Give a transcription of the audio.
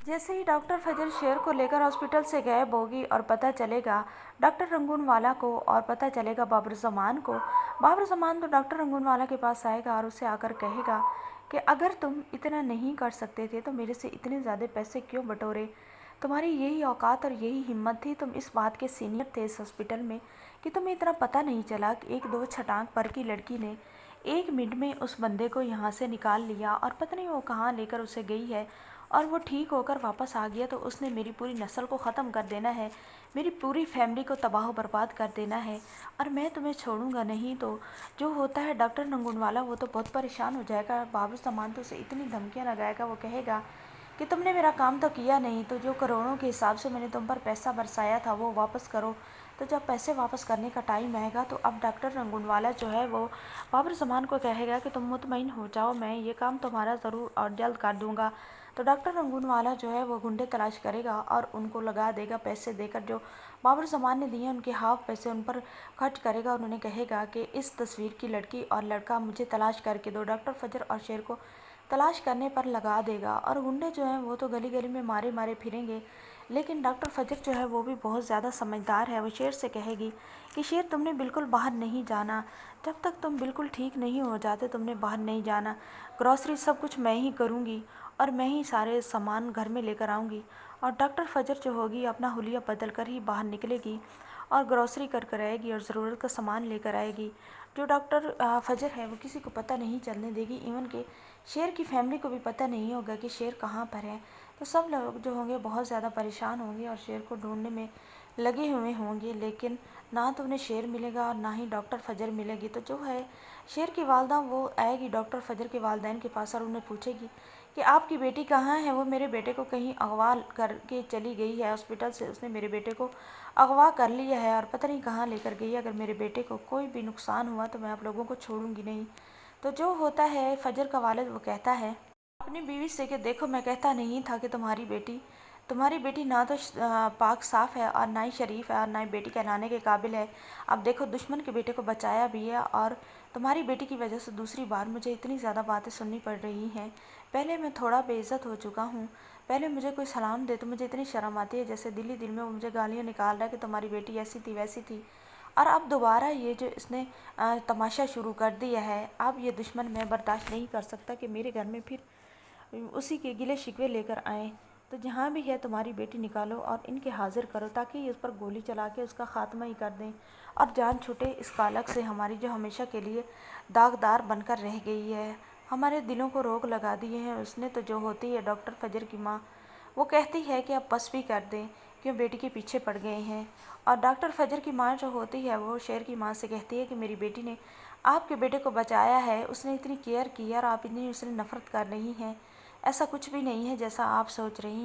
जैसे ही डॉक्टर फजल शेर को लेकर हॉस्पिटल से गायब होगी और पता चलेगा डॉक्टर रंगूनवाला को, और पता चलेगा बाबर ज़मान को, बाबर ज़मान तो डॉक्टर रंगूनवाला के पास आएगा और उससे आकर कहेगा कि अगर तुम इतना नहीं कर सकते थे तो मेरे से इतने ज़्यादा पैसे क्यों बटोरे। तुम्हारी यही औकात और यही हिम्मत थी, तुम इस बात के सीनियर थे इस हॉस्पिटल में कि तुम्हें इतना पता नहीं चला कि एक दो छटांग पर की लड़की ने 1 मिनट में उस बंदे को यहाँ से निकाल लिया और पता नहीं वो कहाँ लेकर उसे गई है, और वो ठीक होकर वापस आ गया तो उसने मेरी पूरी नस्ल को ख़त्म कर देना है, मेरी पूरी फैमिली को तबाह बर्बाद कर देना है, और मैं तुम्हें छोड़ूंगा नहीं। तो जो होता है डॉक्टर नंगूनवाला वो तो बहुत परेशान हो जाएगा। बाबर ज़मान तो उसे इतनी धमकियाँ लगाएगा, वो कहेगा कि तुमने मेरा काम तो किया नहीं, तो जो करोड़ों के हिसाब से मैंने तुम पर पैसा बरसाया था वो वापस करो। तो जब पैसे वापस करने का टाइम आएगा तो अब डॉक्टर रंगूनवाला जो है वो बाबर ज़मान को कहेगा कि तुम मुतमईन हो जाओ, मैं ये काम तुम्हारा ज़रूर और जल्द कर दूंगा। तो डॉक्टर रंगूनवाला जो है वो गुंडे तलाश करेगा और उनको लगा देगा पैसे देकर, जो बाबर ज़मान ने दिए उनके हाफ पैसे उन पर खर्च करेगा। उन्होंने कहेगा कि इस तस्वीर की लड़की और लड़का मुझे तलाश करके दो। डॉक्टर फजर और शेर को तलाश करने पर लगा देगा और गुंडे जो हैं वो तो गली गली में मारे मारे फिरेंगे। लेकिन डॉक्टर फजर जो है वो भी बहुत ज़्यादा समझदार है। वो शेर से कहेगी कि शेर तुमने बिल्कुल बाहर नहीं जाना, जब तक तुम बिल्कुल ठीक नहीं हो जाते तुमने बाहर नहीं जाना। ग्रॉसरी सब कुछ मैं ही करूँगी और मैं ही सारे सामान घर में लेकर आऊँगी। और डॉक्टर फजर जो होगी अपना हुलिया बदल कर ही बाहर निकलेगी और ग्रॉसरी कर आएगी और ज़रूरत का सामान लेकर आएगी। जो डॉक्टर फजर है वो किसी को पता नहीं चलने देगी, इवन के शेर की फैमिली को भी पता नहीं होगा कि शेर कहाँ पर है। तो सब लोग जो होंगे बहुत ज़्यादा परेशान होंगे और शेर को ढूंढने में लगे हुए होंगे, लेकिन ना तो उन्हें शेर मिलेगा और ना ही डॉक्टर फजर मिलेगी। तो जो है शेर की वालदा वो आएगी डॉक्टर फजर के वालदैन के पास और उन्हें पूछेगी कि आपकी बेटी कहाँ है। वो मेरे बेटे को कहीं अगवा करके चली गई है, हॉस्पिटल से उसने मेरे बेटे को अगवा कर लिया है और पता नहीं कहाँ लेकर गई है। अगर मेरे बेटे को कोई भी नुकसान हुआ तो मैं आप लोगों को छोड़ूंगी नहीं। तो जो होता है फजर का वालिद वो कहता है अपनी बीवी से कि देखो मैं कहता नहीं था कि तुम्हारी बेटी ना तो पाक साफ़ है और ना ही शरीफ है और ना ही बेटी कहलाने के काबिल है। अब देखो दुश्मन के बेटे को बचाया भी है और तुम्हारी बेटी की वजह से दूसरी बार मुझे इतनी ज़्यादा बातें सुननी पड़ रही हैं। पहले मैं थोड़ा बेइज्जत हो चुका हूँ, पहले मुझे कोई सलाम दे तो मुझे इतनी शर्म आती है जैसे दिल ही दिल में वो मुझे गालियाँ निकाल रहा है कि तुम्हारी बेटी ऐसी थी वैसी थी। और अब दोबारा ये जो इसने तमाशा शुरू कर दिया है, अब ये दुश्मन मैं बर्दाश्त नहीं कर सकता कि मेरे घर में फिर उसी के गिले शिकवे लेकर आएँ। तो जहाँ भी है तुम्हारी बेटी निकालो और इनके हाजिर करो ताकि ये उस पर गोली चला के उसका ख़ात्मा ही कर दें और जान छूटे इस कालक से, हमारी जो हमेशा के लिए दागदार बनकर रह गई है, हमारे दिलों को रोग लगा दिए हैं उसने। तो जो होती है डॉक्टर फजर की माँ वो कहती है कि अब बस भी कर दें, क्यों बेटी के पीछे पड़ गए हैं। और डॉक्टर फजर की माँ जो होती है वो शेर की माँ से कहती है कि मेरी बेटी ने आपके बेटे को बचाया है, उसने इतनी केयर की और आप इतनी उससे नफ़रत कर रही हैं। ऐसा कुछ भी नहीं है जैसा आप सोच रही हैं।